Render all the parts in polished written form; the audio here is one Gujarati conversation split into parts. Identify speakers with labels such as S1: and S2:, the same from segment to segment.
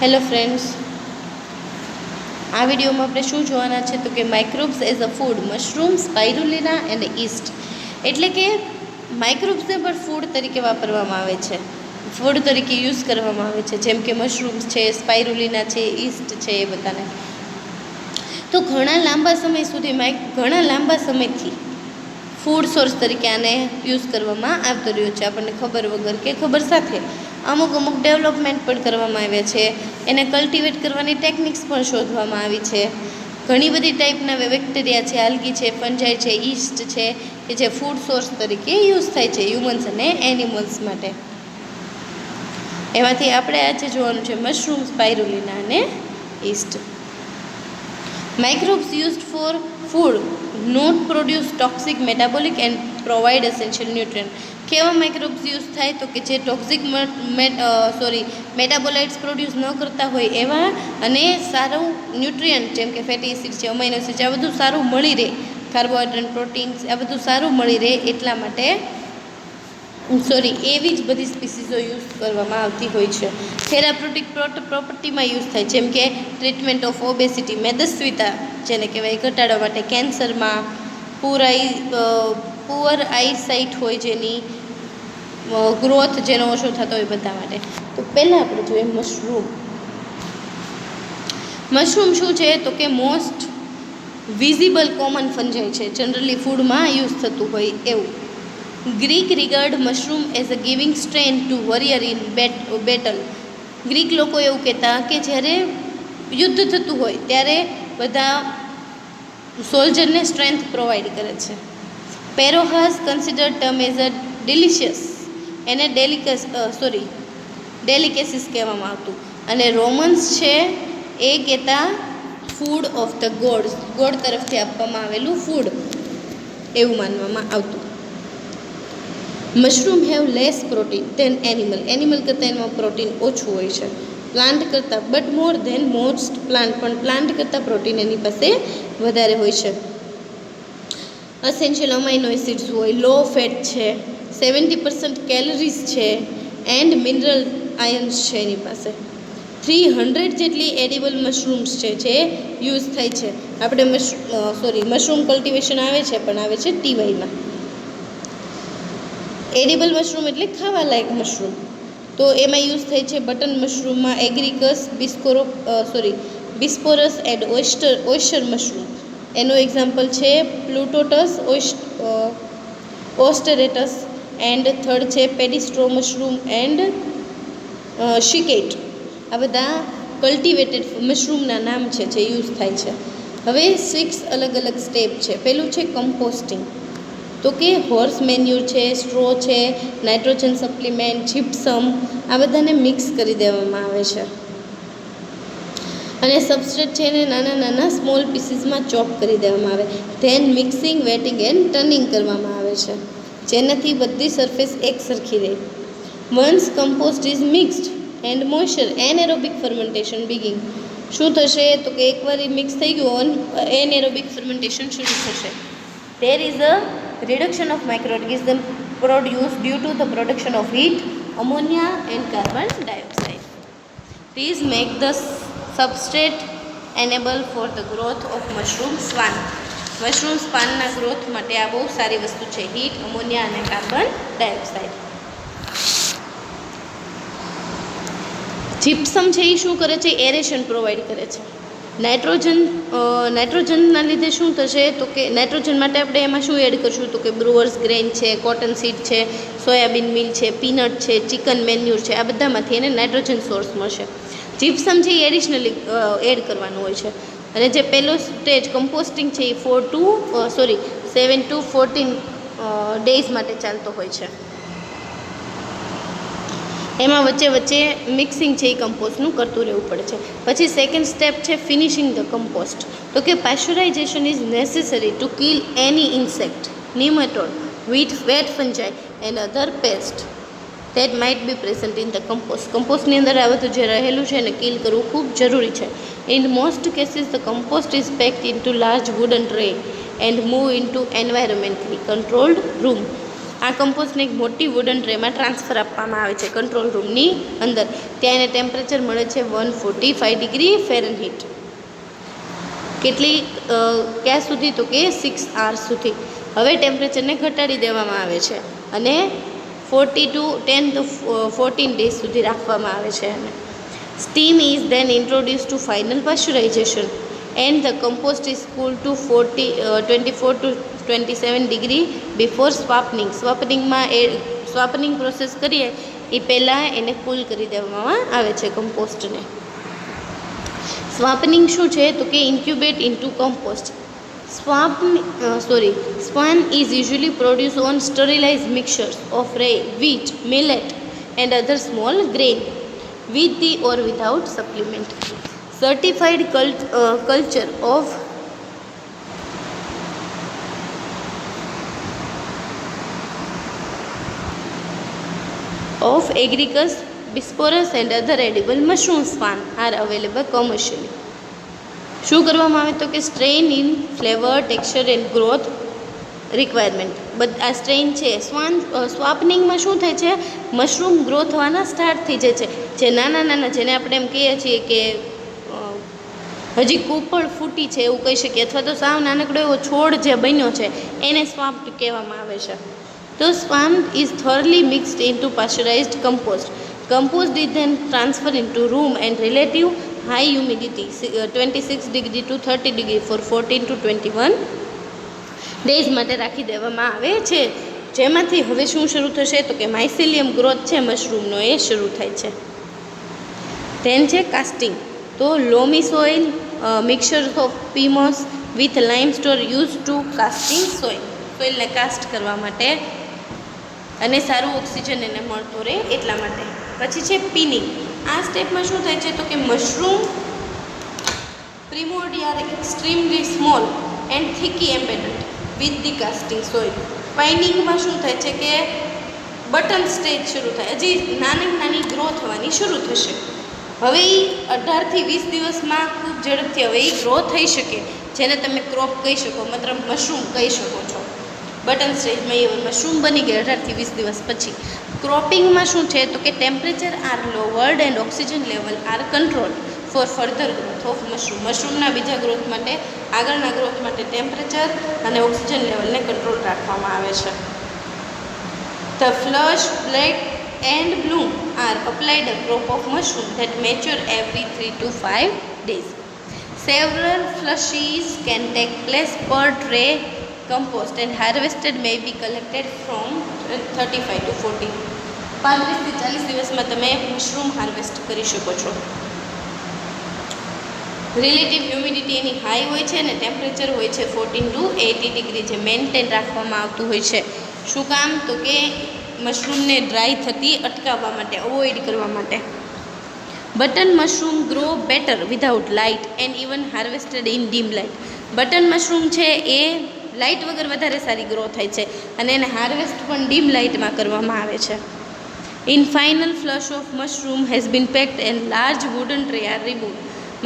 S1: હેલો ફ્રેન્ડ્સ, આ વિડીયોમાં આપણે શું જોવાના છે તો કે microbes as a food, mushroom, spirulina and yeast. એટલે કે માઇક્રોબ્સને પણ ફૂડ તરીકે વાપરવામાં આવે છે, ફૂડ તરીકે યુઝ કરવામાં આવે છે, જેમ કે મશરૂમ્સ છે, સ્પાઇરુલિના છે, ઈસ્ટ છે, એ બધાને. તો ઘણા લાંબા સમયથી ફૂડ સોર્સ તરીકે આને યુઝ કરવામાં આવતો રહ્યો છે. આપણને ખબર વગર કે ખબર સાથે અમુક ડેવલપમેન્ટ પણ કરવામાં આવ્યા છે. એને કલ્ટિવેટ કરવાની ટેકનિક્સ પણ શોધવામાં આવી છે. ઘણી બધી ટાઈપના બેક્ટેરિયા છે, આલ્ગી છે, ફંજાઈ છે, ઈસ્ટ છે, કે જે ફૂડ સોર્સ તરીકે યુઝ થાય છે હ્યુમન્સ અને એનિમલ્સ માટે. એમાંથી આપણે આજે જોવાનું છે મશરૂમ, સ્પાઇરુલિના અને East. Microbes used for food not produce toxic metabolic and provide essential nutrient. કેવા માઇક્રોબ્સ યુઝ થાય તો કે જે ટોક્સિક મેટાબોલાઇટ્સ પ્રોડ્યુસ ન કરતા હોય એવા, અને સારું ન્યુટ્રિયન્ટ જેમ કે ફેટી એસિડ છે, અમાઇનો એસિડ છે, આ બધું સારું મળી રહે, કાર્બોહાઈડ્રેટ, પ્રોટીન્સ, આ બધું સારું મળી રહે એટલા માટે એવી જ બધી સ્પીસીઝો યુઝ કરવામાં આવતી હોય છે. થેરાપ્યુટિક પ્રોપર્ટીમાં યુઝ થાય, જેમ કે ટ્રીટમેન્ટ ઓફ ઓબેસિટી, મેદસ્વીતા જેને કહેવાય, ઘટાડવા માટે, કેન્સરમાં, પુઅર આઈસાઇટ હોય જેની ગ્રોથ જેનો ઓછો થતો હોય, બધા માટે. તો પહેલાં આપણે જોઈએ મશરૂમ. મશરૂમ શું છે તો કે મોસ્ટ વિઝિબલ કોમન ફંજાઈ છે, જનરલી ફૂડમાં યુઝ થતું હોય એવું. Greek regard mushroom as a giving strength to warrior in battle. Greek લોકો એવું કહેતા કે જ્યારે યુદ્ધ થતું હોય ત્યારે બધા સોલ્જરને સ્ટ્રેન્થ પ્રોવાઈડ કરે છે. Pharaohs considered term as a delicious, એને ડેલિકેસીસ કહેવામાં આવતું. અને રોમન્સ છે એ કહેતા food of the gods, god તરફથી આપવામાં આવેલું ફૂડ એવું માનવામાં આવતું. Mushroom have less protein than animal કરતાં એમાં પ્રોટીન ઓછું હોય છે પ્લાન્ટ કરતાં, but more than most plant, પણ પ્લાન્ટ કરતાં પ્રોટીન એની પાસે વધારે હોય છે. અસેન્શિયલ અમાઇનો એસિડ્સ હોય, લો ફેટ છે, 70% કેલરીઝ છે, એન્ડ મિનરલ આયન્સ છે એની પાસે. 300 જેટલી એડિબલ મશરૂમ્સ છે જે યુઝ થાય છે. આપણે મશરૂમ કલ્ટિવેશન આવે છે, પણ આવે છે ટીવાયમાં. એડિબલ મશરૂમ એટલે ખાવા લાયક મશરૂમ, તો એમાં યુઝ થાય છે બટન મશરૂમમાં એગ્રિકસ, બિસ્પોરસ એન્ડ ઓયસ્ટર મશરૂમ. એનું એક્ઝામ્પલ છે પ્લુટોટસ, ઓસ્ટરેટસ, એન્ડ થર્ડ છે પેડિસ્ટ્રો મશરૂમ એન્ડ શિકેટ. આ બધા કલ્ટિવેટેડ મશરૂમના નામ છે જે યુઝ થાય છે. હવે 6 અલગ અલગ સ્ટેપ છે. પહેલું છે કમ્પોસ્ટિંગ, તો કે હોર્સ મેન્યુર છે, સ્ટ્રો છે, નાઇટ્રોજન સપ્લિમેન્ટ, જીપ્સમ, આ બધાને મિક્સ કરી દેવામાં આવે છે. અને સબસ્ટ્રેટ છે એને નાના સ્મોલ પીસીસમાં ચોપ કરી દેવામાં આવે. Then mixing, wetting and turning કરવામાં આવે છે, જેનાથી બધી સરફેસ એક સરખી રહે. Once compost is mixed and moisture, anaerobic fermentation begin. શું થશે તો કે એકવાર એ મિક્સ થઈ ગયું, એનએરોબિક ફર્મેન્ટેશન શરૂ થશે. There is a reduction of microorganism produced due to the production of heat, ammonia and carbon dioxide. These make the substrate enable for the growth of mushroom span. Mushroom સ્પાનના ગ્રોથ માટે આ બહુ સારી વસ્તુ છે, હીટ, અમોનિયા અને કાર્બન ડાયોક્સાઇડ. જીપ્સમ છે એ શું કરે છે? એરેશન પ્રોવાઈડ કરે છે. નાઇટ્રોજનના લીધે શું થશે તો કે નાઇટ્રોજન માટે આપણે એમાં શું એડ કરશું તો કે બ્રુઅર્સ ગ્રેન છે, કોટન સીડ છે, સોયાબીન મિલ છે, પીનટ છે, ચિકન મેન્યુર છે, આ બધામાંથી એને નાઇટ્રોજન સોર્સ મળશે. જીપ્સમ છે એ એડિશનલી એડ કરવાનું હોય છે. અને જે પહેલો સ્ટેજ કમ્પોસ્ટિંગ છે એ 7 to 14 ડેઝ માટે ચાલતો હોય છે. એમાં વચ્ચે મિક્સિંગ છે એ કમ્પોસ્ટનું કરતું રહેવું પડે છે. પછી સેકન્ડ સ્ટેપ છે ફિનિશિંગ ધ કમ્પોસ્ટ, તો કે pasteurization is necessary to kill any insect, nematode, wet fungi and other pest that might be present in the compost. કમ્પોસ્ટની અંદર આ બધું જે રહેલું છે એને કિલ કરવું ખૂબ જરૂરી છે. In most cases the compost is packed into large wooden tray and move into environmentally controlled room. આ કમ્પોસ્ટને એક મોટી વુડન ટ્રેમાં ટ્રાન્સફર આપવામાં આવે છે કંટ્રોલ રૂમની અંદર. ત્યાં એને ટેમ્પરેચર મળે છે 145 ડિગ્રી ફેરનહીટ. કેટલી ક્યાં સુધી? તો કે 6 hours સુધી. હવે ટેમ્પરેચરને ઘટાડી દેવામાં આવે છે અને 10 to 14 days સુધી રાખવામાં આવે છે. Steam is then introduce to final pasteurization and the compost is cool to 24 to 27 degree before spawning. Spawning process કરીએ એ પહેલાં એને કૂલ કરી દેવામાં આવે છે કમ્પોસ્ટને. સ્વાપનિંગ શું છે? તો કે incubate into compost. Swan is usually produced on sterilized mixtures of rye, wheat, millet and other small grain with the or without supplement. Certified culture of Agaricus bisporus and other edible mushroom swan are available commercially. શું કરવામાં આવે? તો કે strain in flavour, texture and growth requirement. આ સ્ટ્રેન છે. સ્વાપનિંગમાં શું થાય છે? મશરૂમ ગ્રો થવાના સ્ટાર્ટ થઈ જાય છે. જે નાના જેને આપણે એમ કહીએ છીએ કે હજી કૂપળ ફૂટી છે એવું કહી શકીએ, અથવા તો સાવ નાનકડો એવો છોડ જે બન્યો છે એને સ્વામ્પ કહેવામાં આવે છે. તો swamp is thoroughly mixed into pasteurized compost. Compost is then transferred into room and relative high humidity 26 degree to 30 degree for 14 to 21 days માટે રાખી દેવામાં આવે છે. જેમાંથી હવે શું શરૂ થશે? તો કે માઇસેલિયમ ગ્રોથ છે મશરૂમનો એ શરૂ થાય છે. ધેન છે કાસ્ટિંગ. તો loamy soil mixture of peat moss with limestone use to casting સોઇલને કાસ્ટ કરવા માટે અને સારું ઓક્સિજન એને મળતો રહે એટલા માટે. પછી છે પિનિંગ. આ સ્ટેપમાં શું થાય છે? તો કે mushroom primordia extremely small and thickly embedded with the casting soil. પાઇનિંગમાં શું થાય છે કે બટન સ્ટેજ શરૂ થાય, હજી નાની ગ્રો થવાની શરૂ થશે. હવે એ 18 થી 20 દિવસમાં ખૂબ ઝડપથી હવે એ ગ્રો થઈ શકે, જેને તમે ક્રોપ કહી શકો, મતલબ મશરૂમ કહી શકો છો. બટન સ્ટેજમાં એ મશરૂમ બની ગયા 18 થી 20 દિવસ પછી. ક્રોપિંગમાં શું છે? તો કે temperature are lowered and oxygen level are control for further growth of mushroom. મશરૂમના બીજા ગ્રોથ માટે, આગળના ગ્રોથ માટે ટેમ્પરેચર અને ઓક્સિજન લેવલને કંટ્રોલ રાખવામાં આવે છે. The flush, black and bloom are applied a crop of mushroom that mature every 3 to 5 days. Several flushes can take place per tray compost and harvested may be collected from 35 to 40. 35 થી 40 દિવસમાં તમે મશરૂમ હાર્વેસ્ટ કરી શકો છો. રિલેટિવ હ્યુમિડિટી એની હાઈ હોય છે અને ટેમ્પરેચર હોય છે 14 to 80 ડિગ્રી, જે મેન્ટેન રાખવામાં આવતું હોય છે. શું કામ? તો કે મશરૂમને ડ્રાય થતી અટકાવવા માટે, અવોઇડ કરવા માટે. Button mushroom grow better without light and even harvested in dim light. Button mushroom છે એ લાઇટ વગર વધારે સારી ગ્રો થાય છે અને એને હાર્વેસ્ટ પણ ડીમ લાઇટમાં કરવામાં આવે છે. In final flush of mushroom has been packed and large wooden tray are remove.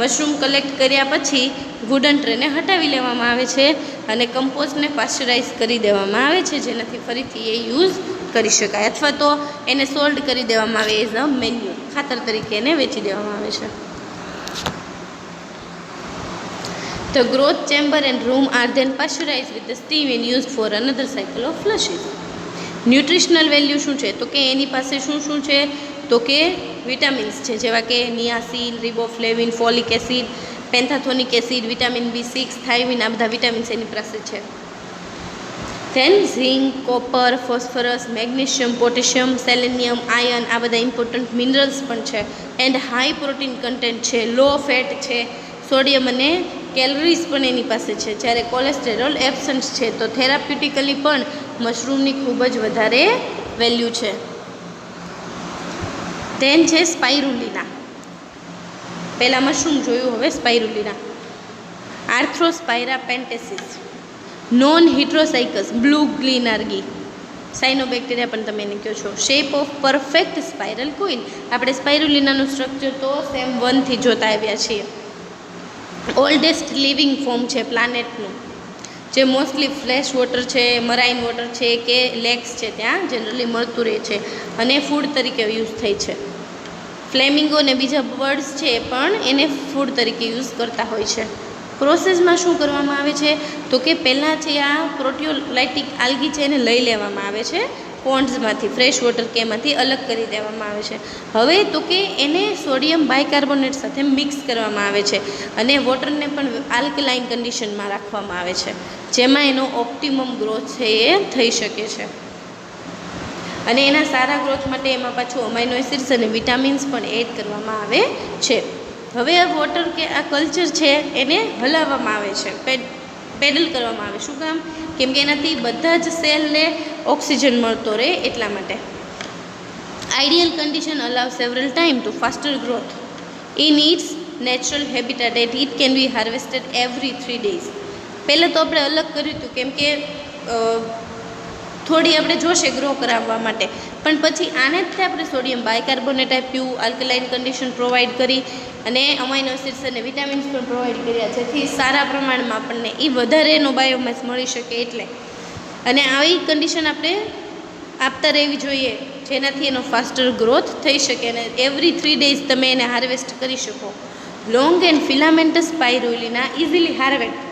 S1: Mushroom collect કર્યા પછી વુડન ટ્રેને હટાવી લેવામાં આવે છે અને કમ્પોસ્ટને પાશ્ચરાઇઝ કરી દેવામાં આવે છે, જેનાથી ફરીથી એ યુઝ કરી શકાય, અથવા તો એને સોલ્ડ કરી દેવામાં આવે એઝ અ મેન્યુર, ખાતર તરીકે એને વેચી દેવામાં આવે છે. The growth chamber and room are then pasteurized with the steam and used for another cycle of flushes. Nutritional value શું છે? તો કે એની પાસે શું છે? તો કે વિટામિન્સ છે, જેવા કે niacin, riboflavin, folic acid, pantothenic acid, vitamin B6, thiamine, આ બધા વિટામિન્સ એની પાસે છે. Then zinc, copper, phosphorus, magnesium, potassium, selenium, iron, આ બધા ઇમ્પોર્ટન્ટ મિનરલ્સ પણ છે. એન્ડ હાઈ પ્રોટીન કન્ટેન્ટ છે, લો ફેટ છે, સોડિયમ અને કેલરીઝ પણ એની પાસે છે. જ્યારે કોલેસ્ટેરોલ એબસન્ટ છે. તો થેરાપ્યુટિકલી પણ મશરૂમની ખૂબ જ વધારે વેલ્યુ છે. ધેન છે સ્પાઇરુલિના. પહેલાં મશરૂમ જોયું, હવે સ્પાઇરુલિના. આર્થ્રોસ્પાઇરા પેન્ટેસિસ, નોન હિટ્રોસાઇકસ, બ્લુ ગ્રીન આર્ગી, સાઇનોબેક્ટેરિયા પણ તમે એને કહો છો. Shape of perfect spiral coil. આપણે સ્પાઇરુલિનાનું સ્ટ્રક્ચર તો સેમ 1 થી જોતા આવ્યા છીએ. ઓલ્ડેસ્ટ લિવિંગ ફોર્મ છે પ્લાનેટનું. જે મોસ્ટલી ફ્રેશ વોટર છે, મરાઇન વોટર છે કે લેક્સ છે ત્યાં જનરલી મળતું રહે છે અને ફૂડ તરીકે યુઝ થાય છે. ફ્લેમિંગો ને બીજા બર્ડ્સ છે પણ એને ફૂડ તરીકે યુઝ કરતા હોય છે. પ્રોસેસમાં શું કરવામાં આવે છે તો કે પહેલાં છે આ પ્રોટિયોલાઇટિક આલ્ગી છે એને લઈ લેવામાં આવે છે પોન્ડ્સમાંથી, ફ્રેશ વોટર કેમાંથી અલગ કરી દેવામાં આવે છે. હવે તો કે એને સોડિયમ બાયકાર્બોનેટ સાથે મિક્સ કરવામાં આવે છે અને વોટરને પણ આલ્કલાઇન કન્ડિશનમાં રાખવામાં આવે છે, જેમાં એનો ઓપ્ટિમમ ગ્રોથ છે એ થઈ શકે છે. અને એના સારા ગ્રોથ માટે એમાં પાછું અમાઇનો એસિડ્સ અને વિટામિન્સ પણ એડ કરવામાં આવે છે. હવે આ વોટર કે આ કલ્ચર છે એને હલાવવામાં આવે છે, પેડલ કરવામાં આવે. શું કામ? કેમ કે એનાથી બધા જ સેલને ઓક્સિજન મળતો રહે એટલા માટે. Ideal condition allow several time to faster growth in its natural habitat at it can be harvested every 3 days. પહેલાં તો આપણે અલગ કર્યું હતું કેમ કે થોડી આપણે જોશે ગ્રો કરાવવા માટે, પણ પછી આને જ આપણે સોડિયમ બાયકાર્બોનેટ આપ્યું, આલ્કલાઇન કન્ડિશન પ્રોવાઈડ કરી અને અમાઇનો એસિડ્સ અને વિટામિન્સ પણ પ્રોવાઈડ કર્યા, જેથી સારા પ્રમાણમાં આપણને એ વધારેનો બાયોમાસ મળી શકે એટલે. અને આવી કન્ડિશન આપણે આપતા રહેવી જોઈએ જેનાથી એનો ફાસ્ટર ગ્રોથ થઈ શકે અને એવરી 3 days તમે એને હાર્વેસ્ટ કરી શકો. Long and filamentous spirulina easily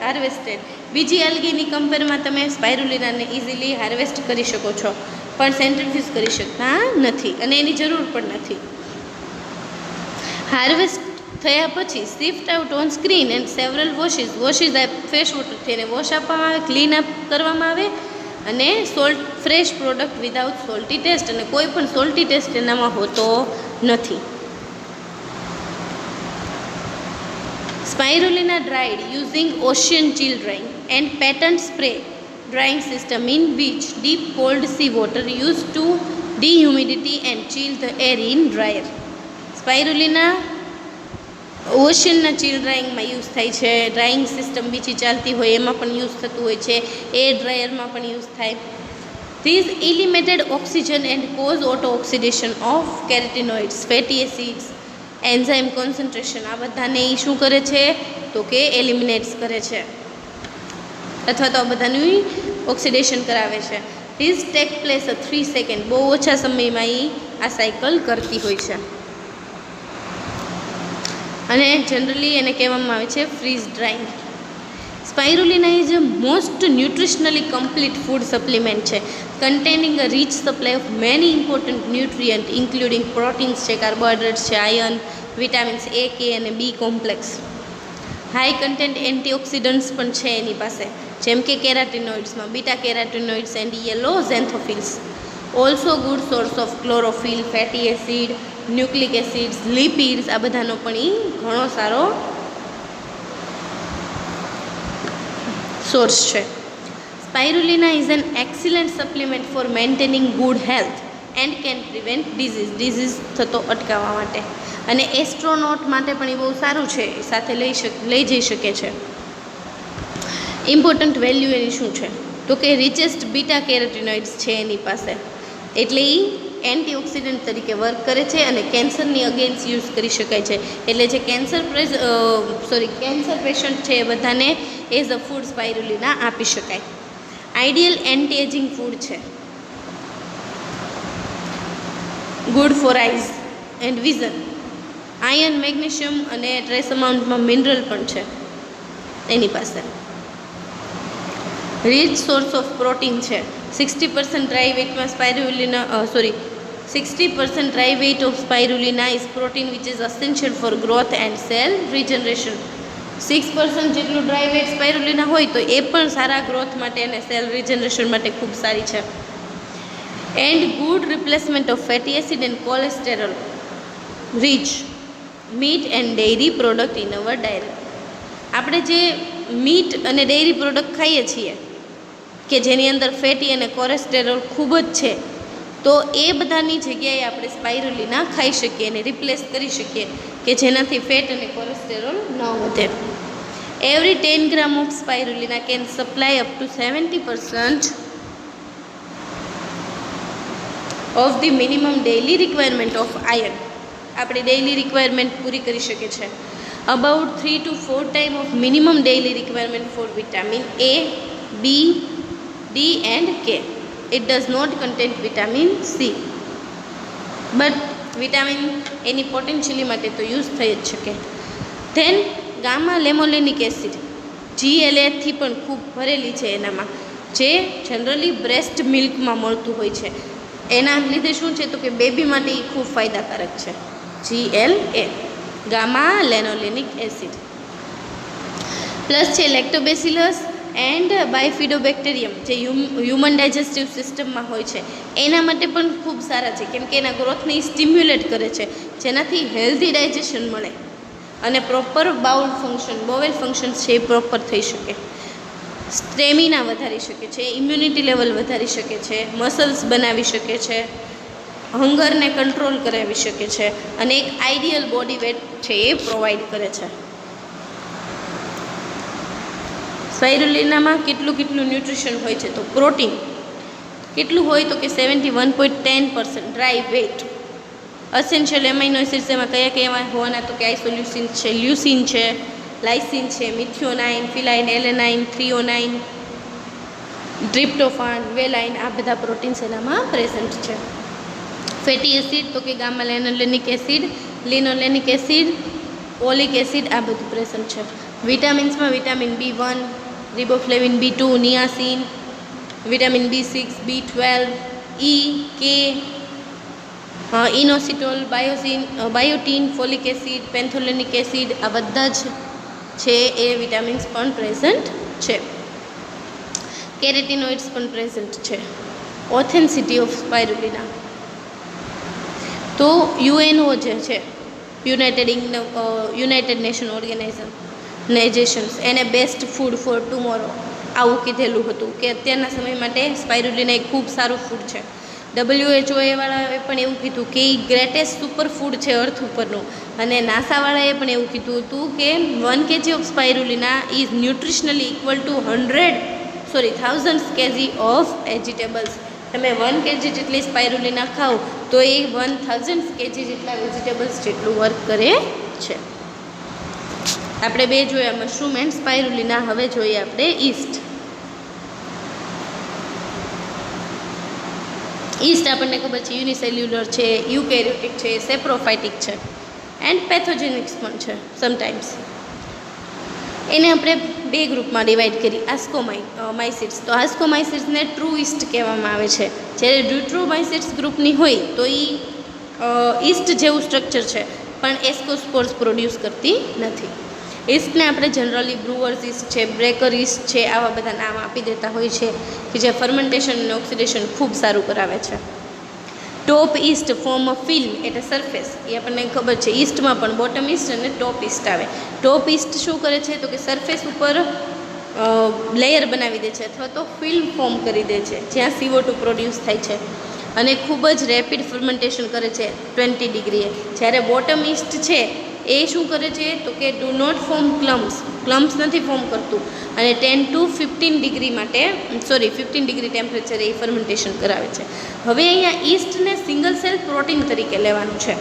S1: harvested. બીજી આલ્ગીની કમ્પેરમાં તમે સ્પાઇરુલિનાને ઇઝીલી હાર્વેસ્ટ કરી શકો છો, પણ સેન્ટ્રીફ્યુઝ કરી શકતા નથી અને એની જરૂર પણ નથી. હાર્વેસ્ટ થયા પછી shift out on screen and several washes fresh વોટરથી એને વોશ આપવામાં આવે, ક્લીન અપ કરવામાં આવે અને fresh product without salty taste, અને કોઈ પણ સોલ્ટી ટેસ્ટ એનામાં હોતો નથી. Spirulina dried using ocean chill drying and patent spray drying system in which deep cold sea water used to dehumidity and chill the air in dryer. Spirulina ઓશિયનના ચીલ ડ્રાઈંગમાં યુઝ થાય છે, ડ્રાઈંગ સિસ્ટમ બીજી ચાલતી હોય એમાં પણ યુઝ થતું હોય છે, એર ડ્રાયરમાં પણ યુઝ થાય. These eliminated oxygen and cause auto oxidation of carotenoids, fatty acids, enzyme concentration આ બધાને એ શું કરે છે તો કે એલિમિનેટ્સ કરે છે અથવા તો આ બધાનું ઓક્સિડેશન કરાવે છે. ધીસ ટેક પ્લેસ 3 સેકન્ડ, બહુ ઓછા સમયમાં એ આ સાયકલ કરતી હોય છે. અને જનરલી એને કહેવામાં આવે છે freeze drying. Spirulina is a most nutritionally complete food supplement છે, containing a rich supply of many important nutrients including proteins છે, કાર્બોહાઈડ્રેટ્સ છે, આયર્ન, વિટામિન્સ A, K અને B complex. High content antioxidants પણ છે એની પાસે, જેમ કે કેરાટિનોઇડ્સમાં beta carotenoids and yellow xanthophylls. Also good source of chlorophyll, fatty acid, nucleic acids, lipids આ બધાનો પણ એ ઘણો સારો સોર્સ છે. Spirulina is an excellent supplement for maintaining good health and can prevent disease થતો અટકાવવા માટે. અને એસ્ટ્રોનોટ માટે પણ એ બહુ સારું છે, સાથે લઈ જઈ શકે છે. ઇમ્પોર્ટન્ટ વેલ્યુ એની શું છે તો કે રિચેસ્ટ બીટા કેરેટિનોઇડ્સ છે એની પાસે, એટલે એ એન્ટીઓક્સિડન્ટ તરીકે વર્ક કરે છે અને કેન્સરની અગેન્સ્ટ યુઝ કરી શકાય છે. એટલે જે કેન્સર પેશન્ટ છે એ બધાને એઝ અ ફૂડ સ્પાઇરુલિના આપી શકાય. આઈડિયલ એન્ટી એજિંગ ફૂડ છે, good for eyes and vision. Iron, magnesium અને ટ્રેસ અમાઉન્ટમાં મિનરલ પણ છે એની પાસે. રીચ સોર્સ ઓફ પ્રોટીન છે. 60% ડ્રાય વેઇટમાં spirulina 60% dry weight of spirulina is protein which is essential for growth and cell regeneration. 6% જેટલું ડ્રાય વેઇટ સ્પાઇરુલિના હોય તો એ પણ સારા ગ્રોથ માટે અને સેલ રિજનરેશન માટે ખૂબ સારી છે. And good replacement of fatty acid and cholesterol rich meat and dairy product in our diet. આપણે જે મીટ અને ડેયરી પ્રોડક્ટ ખાઈએ છીએ કે જેની અંદર ફેટી અને કોલેસ્ટેરોલ ખૂબ જ છે, તો એ બધાની જગ્યાએ આપણે સ્પાઇરુલિના ખાઈ શકીએ અને રિપ્લેસ કરી શકીએ કે જેનાથી ફેટ અને કોલેસ્ટેરોલ ન વધે. Every 10 gram of spirulina can supply up to 70% of the minimum daily requirement of iron. આપણી ડેઇલી રિક્વાયરમેન્ટ પૂરી કરી શકે છે. About 3 to 4 time of minimum daily requirement for vitamin A, B, D and K. It does not contain vitamin C. But vitamin any potentially માટે તો યુઝ થઈ જ શકે. ધેન ગામા લેમોલેનિક એસિડ GLA થી પણ ખૂબ ભરેલી છે એનામાં, જે જનરલી બ્રેસ્ટ મિલ્કમાં મળતું હોય છે. એના લીધે શું છે તો કે બેબી માટે એ ખૂબ ફાયદાકારક છે. GLA gamma linolenic acid. Plus છે લેક્ટોબેસિલસ એન્ડ બાયફિડોબેક્ટેરિયમ, જે હ્યુમન ડાયજેસ્ટિવ સિસ્ટમમાં હોય છે એના માટે પણ ખૂબ સારા છે, કેમ કે એના ગ્રોથને સ્ટિમ્યુલેટ કરે છે, જેનાથી હેલ્ધી ડાયજેશન મળે અને પ્રોપર બોવેલ ફંક્શન છે એ પ્રોપર થઈ શકે. સ્ટેમિના વધારી શકે છે, ઇમ્યુનિટી લેવલ વધારી શકે છે, મસલ્સ બનાવી શકે છે, હંગરને કંટ્રોલ કરાવી શકે છે અને એક આઈડિયલ બોડી વેટ છે એ પ્રોવાઈડ કરે છે. સ્પાઇરુલિનામાં કેટલું ન્યુટ્રિશન હોય છે તો પ્રોટીન કેટલું હોય તો કે 71.10% ડ્રાય વેટ. અસેન્શિયલ એમાઇનો એસિડ્સ એમાં કયા હોવાના તો કે આઇસોલ્યુસિન છે, લ્યુસિન છે, લાઇસિન છે, મિથિયોનાઇન, ફિલાઇન, એલેનાઇન, થ્રીઓનાઇન, ટ્રિપ્ટોફાન, વેલાઇન, આ બધા પ્રોટીન્સ એનામાં પ્રેઝન્ટ છે. ફેટી એસિડ તો કે gamma linolenic acid, linolenic acid, oleic acid, આ બધું પ્રેઝન્ટ છે. વિટામિન્સમાં vitamin B1, riboflavin B2, niacin, vitamin B6, B12, E, K, inositol, biotin, folic acid, pantothenic acid, આ બધા જ છે એ વિટામિન્સ પણ પ્રેઝન્ટ છે. કેરેટિનોઇડ્સ પણ પ્રેઝન્ટ છે. ઓથેન્સિટી ઓફ સ્પાઇરુલિના તો UNO જે છે યુનાઇટેડ નેશન ઓર્ગેનાઇઝેશન્સ એને બેસ્ટ ફૂડ ફોર ટુમોરો આવું કીધેલું હતું કે અત્યારના સમય માટે સ્પાઇરુલિના એ ખૂબ સારું ફૂડ છે. WHO વાળાએ પણ એવું કીધું કે એ ગ્રેટેસ્ટ સુપર ફૂડ છે અર્થ ઉપરનું, અને નાસાવાળાએ પણ એવું કીધું હતું કે 1 kg of spirulina is nutritionally equal to 1000 kg of vegetables. તમે 1 kg જેટલી સ્પાઇરુલિના ખાઓ તો એ 1000 kg જેટલા વેજીટેબલ્સ જેટલું વર્ક કરે છે. આપણે બે જોયા મશરૂમ એન્ડ સ્પાઇરુલિના, હવે જોઈએ આપણે ઈસ્ટ. ઈસ્ટ આપણને ખબર છે યુનિસેલ્યુલર છે, યુકેરિયોટિક છે, સેપ્રોફાઇટિક છે એન્ડ પેથોજેનિક્સ પણ છે સમટાઈમ્સ. એને આપણે બે ગ્રુપમાં ડિવાઈડ કરી, આસ્કોમાઇસિડ્સ. તો આસ્કોમાઇસિડ્સને ટ્રુ ઈસ્ટ કહેવામાં આવે છે, જ્યારે ડ્યુટ્રોમાઇસિડ્સ ગ્રુપની હોય તો એ ઈસ્ટ જેવું સ્ટ્રક્ચર છે પણ એસ્કોસ્પોર્સ પ્રોડ્યુસ કરતી નથી. ઈસ્ટને આપણે જનરલી બ્રુઅર્સ ઈસ્ટ છે, બ્રેકર ઈસ્ટ છે, આવા બધા નામ આપી દેતા હોય છે કે જે ફર્મેન્ટેશન અને ઓક્સિડેશન ખૂબ સારું કરાવે છે. ટોપ ઈસ્ટ ફોર્મ અ ફિલ્મ એટલે સરફેસ, એ આપણને ખબર છે. ઈસ્ટમાં પણ બોટમ ઈસ્ટ અને ટોપ ઈસ્ટ આવે. ટોપ ઈસ્ટ શું કરે છે તો કે સરફેસ ઉપર લેયર બનાવી દે છે અથવા તો ફિલ્મ ફોર્મ કરી દે છે જ્યાં CO2 પ્રોડ્યુસ થાય છે અને ખૂબ જ રેપિડ ફર્મેન્ટેશન કરે છે 20 ડિગ્રીએ. જ્યારે બોટમ ઈસ્ટ છે એ શું કરે છે તો કે ડુ નોટ ફોર્મ ક્લમ્સ નથી ફોર્મ કરતું અને 10 to 15 ડિગ્રી ટેમ્પરેચરે એ ફર્મેન્ટેશન કરાવે છે. હવે અહીંયા ઈસ્ટને સિંગલ સેલ પ્રોટીન તરીકે લેવાનું છે.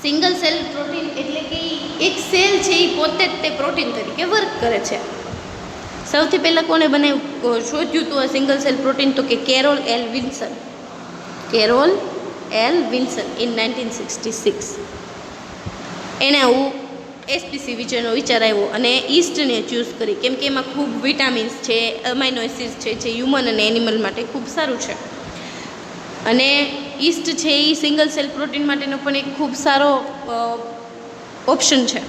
S1: સિંગલ સેલ પ્રોટીન એટલે કે એક સેલ છે એ પોતે જ તે પ્રોટીન તરીકે વર્ક કરે છે. સૌથી પહેલાં કોને શોધ્યું હતું આ સિંગલ સેલ પ્રોટીન તો કે કેરોલ એલ વિલ્સન ઇન 1966. એને આવું એસપીસી વિશેનો વિચાર આવ્યો અને ઈસ્ટને ચૂઝ કરી, કેમ કે એમાં ખૂબ વિટામિન્સ છે, અમાઇનો એસિડ્સ છે જે હ્યુમન અને એનિમલ માટે ખૂબ સારું છે. અને ઈસ્ટ છે એ સિંગલ સેલ પ્રોટીન માટેનો પણ એક ખૂબ સારો ઓપ્શન છે.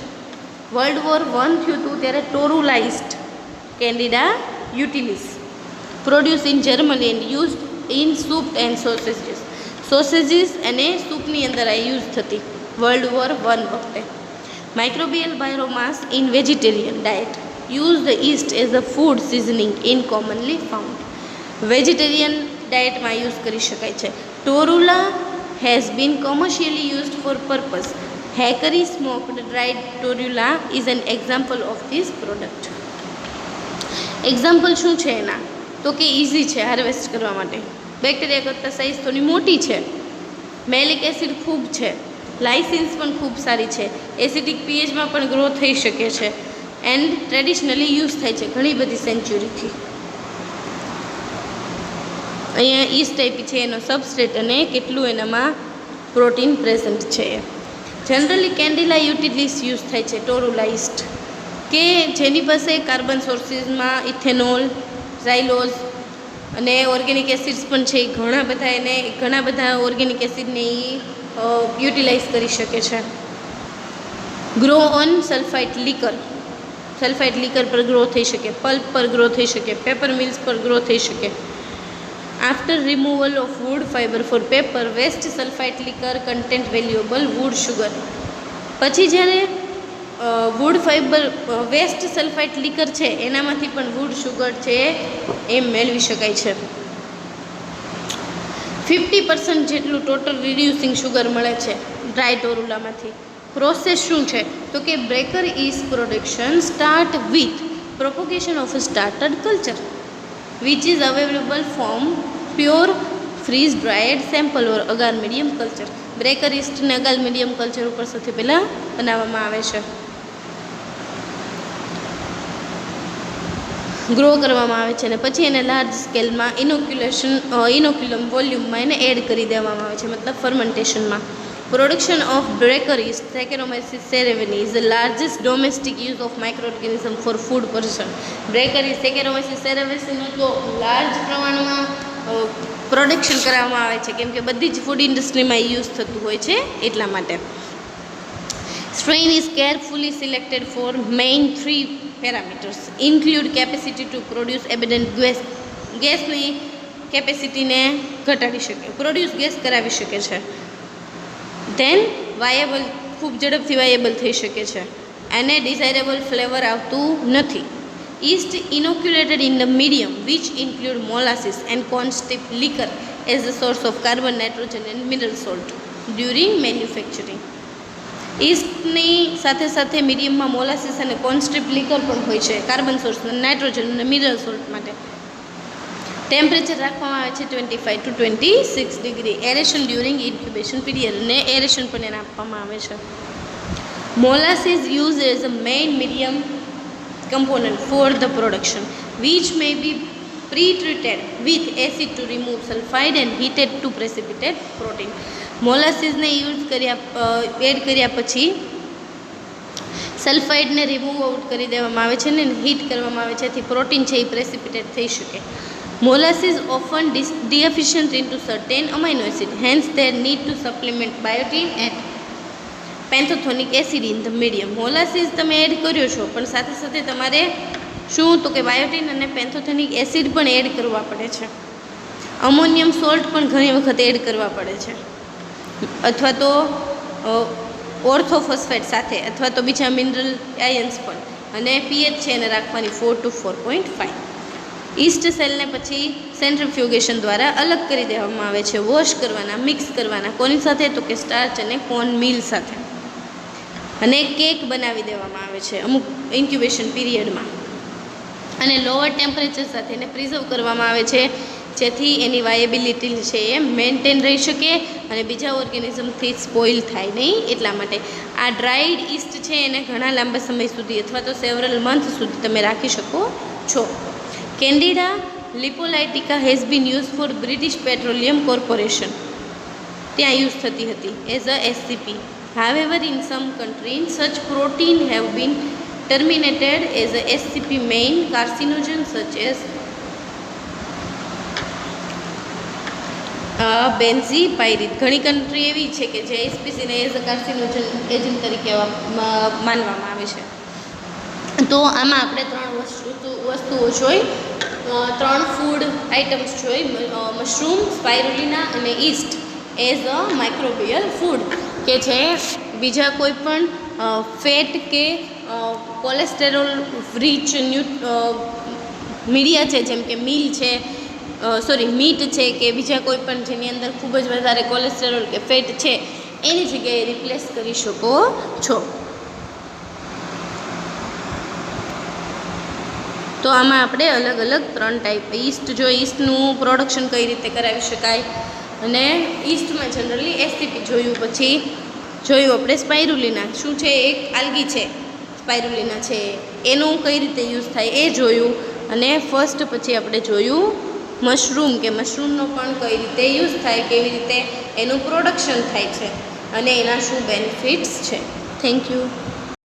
S1: World War I થયું હતું ત્યારે torula yeast candida utilis produce in Germany and used in soup and sausages અને સૂપની અંદર આ યુઝ થતી World War I વખતે. Microbial biomass in vegetarian diet use the yeast as a food seasoning in commonly found. Vegetarian ડાયટમાં યુઝ કરી શકાય છે. Torula has been commercially used for purpose. Hickory smoked dried torula is an example of this product. Example શું છે એના તો કે ઇઝી છે હાર્વેસ્ટ કરવા માટે, બેક્ટેરિયા કરતાં સાઇઝ થોડી મોટી છે, મેલિક એસિડ ખૂબ છે, લાઇસિન્સ પણ ખૂબ સારી છે, એસિડિક પીએચમાં પણ ગ્રો થઈ શકે છે એન્ડ ટ્રેડિશનલી યુઝ થાય છે ઘણી બધી સેન્ચુરીથી. અહીંયા ઈસ્ટ આપી છે એનો સબસ્ટ્રેટ અને કેટલું એનામાં પ્રોટીન પ્રેઝન્ટ છે. જનરલી કેન્ડિલા યુટિલિસ યુઝ થાય છે ટોરુલા ઈસ્ટ, કે જેની પાસે કાર્બન સોર્સિસમાં ઇથેનોલ, ઝાઇલોઝ અને ઓર્ગેનિક એસિડ્સ પણ છે. ઘણા બધા ઓર્ગેનિક એસિડને એ યુટિલાઇઝ કરી શકે છે. ગ્રો ઓન સલ્ફાઇટ લીકર, સલ્ફાઇટ લીકર પર ગ્રો થઈ શકે, પલ્પ પર ગ્રો થઈ શકે, પેપર મિલ્સ પર ગ્રો થઈ શકે. After removal of wood fibre for paper, waste sulphite liquor content valuable wood sugar. પછી જ્યારે wood fibre waste sulphite liquor છે એનામાંથી પણ વુડ શુગર છે એ મેળવી શકાય છે. 50% જેટલું ટોટલ રિડ્યુસિંગ શુગર મળે છે ડ્રાય ટોરુલામાંથી. પ્રોસેસ શું છે તો કે baker is production start with propagation of a starter culture which is available from pure freeze dried sample or agar medium culture. Baker ઇસ્ટને અગાર મીડિયમ કલ્ચર ઉપર સૌથી પહેલાં બનાવવામાં આવે છે, ગ્રો કરવામાં આવે છે અને પછી એને લાર્જ સ્કેલમાં ઇનોક્યુલમ વોલ્યુમમાં એને એડ કરી દેવામાં આવે છે, મતલબ ફર્મેન્ટેશનમાં. Production of baker yeast saccharomyces cerevisiae is the largest domestic use of microorganism for food person. Baker yeast saccharomyces સેરેવસીનું તો લાર્જ પ્રમાણમાં પ્રોડક્શન કરવામાં આવે છે, કેમ કે બધી જ ફૂડ ઇન્ડસ્ટ્રીમાં યુઝ થતું હોય છે એટલા માટે. Strain is carefully selected for main 3 parameters include capacity to produce abundant ગેસની કેપેસિટીને ઘટાડી શકે, પ્રોડ્યુસ ગેસ કરાવી શકે છે. ધેન વાયેબલ, ખૂબ ઝડપથી વાયેબલ થઈ શકે છે અને ડિઝાયરેબલ ફ્લેવર આવતું નથી. Yeast inoculated in the medium which include molasses and corn strip liquor as the source of carbon, nitrogen and mineral salt during manufacturing. ઈસ્ટની સાથે સાથે મીડિયમમાં મોલાસીસ અને કોન્સ્ટ્રીપ લીકર પણ હોય છે કાર્બન સોર્સ, નાઇટ્રોજન અને મિનરલ સોલ્ટ માટે. ટેમ્પરેચર રાખવામાં આવે છે 25 to 26 degree. Aeration during incubation period, અને એરેશન પણ એને આપવામાં આવે છે. Molasses use as a main medium component for the production which may be pre-treated with acid to remove sulfide and heated to precipitate protein. મોલાસીસને એડ કર્યા પછી સલ્ફાઇડને રિમૂવ આઉટ કરી દેવામાં આવે છે ને હીટ કરવામાં આવે છે, જેથી પ્રોટીન છે એ પ્રેસિપિટેટ થઈ શકે. Molasses often deficient into certain amino acid, hence they need to supplement biotin and pantothenic acid in the medium. Molasses તમે એડ કર્યો છો પણ સાથે સાથે તમારે શું તો કે બાયોટિન અને પેન્થોથોનિક એસિડ પણ એડ કરવા પડે છે. અમોનિયમ સોલ્ટ પણ ઘણી વખત એડ કરવા પડે છે, અથવા તો ઓર્થોફોસ્ફેટ સાથે, અથવા તો બીજા મિનરલ આયન્સ પણ. અને પીએચ છે એને રાખવાની 4 to 4.5. ઈસ્ટ સેલને પછી સેન્ટ્રીફ્યુગેશન દ્વારા અલગ કરી દેવામાં આવે છે, વોશ કરવાના, મિક્સ કરવાના. કોની સાથે તો કે સ્ટાર્ચ અને કોર્ન મિલ સાથે, અને કેક બનાવી દેવામાં આવે છે અમુક ઇન્ક્યુબેશન પીરિયડમાં. અને લોઅર ટેમ્પરેચર સાથે એને પ્રિઝર્વ કરવામાં આવે છે, જેથી એની વાયેબિલિટી છે એ મેન્ટેન રહી શકે અને બીજા ઓર્ગેનિઝમથી સ્પોઇલ થાય નહીં એટલા માટે. આ ડ્રાઈડ ઈસ્ટ છે એને ઘણા લાંબા સમય સુધી અથવા તો સેવરલ મંથ સુધી તમે રાખી શકો છો. Candida lipolytica has been use for British petroleum corporation, ત્યાં યુઝ થતી હતી as a SCP. However, in some countries, such protein have been terminated as a SCP main carcinogen such as બેન્ઝીપાયરીન. ઘણી કન્ટ્રી એવી છે કે જે એસપીસીને એઝ અ કાર્સિનોજન એજન્ટ તરીકે માનવામાં આવે છે. તો આમાં આપણે 3 વસ્તુઓ જોઈ, 3 ફૂડ આઇટમ્સ જોઈ, મશરૂમ, સ્પાઇરુલિના અને ઈસ્ટ એઝ અ માઇક્રોબિયલ ફૂડ, કે જે બીજા કોઈ પણ ફેટ કે કોલેસ્ટેરોલ રીચ મીડિયા છે, જેમ કે મીટ છે કે બીજા કોઈ પણ જેની અંદર ખૂબ જ વધારે કોલેસ્ટેરોલ કે ફેટ છે એની જગ્યાએ રિપ્લેસ કરી શકો છો. તો આમાં આપણે અલગ અલગ 3 ટાઈપ ઈસ્ટનું પ્રોડક્શન કઈ રીતે કરાવી શકાય, અને ઈસ્ટમાં જનરલી એસસીપી જોયું. પછી જોયું આપણે સ્પાઇરુલિના શું છે, એક આલ્ગી છે સ્પાઇરુલિના છે એનું કઈ રીતે યુઝ થાય એ જોયું. અને ફર્સ્ટ પછી આપણે જોયું મશરૂમ, કે મશરૂમનો પણ કઈ રીતે યુઝ થાય, કેવી રીતે એનું પ્રોડક્શન થાય છે અને એના શું બેનિફિટ્સ છે. Thank you.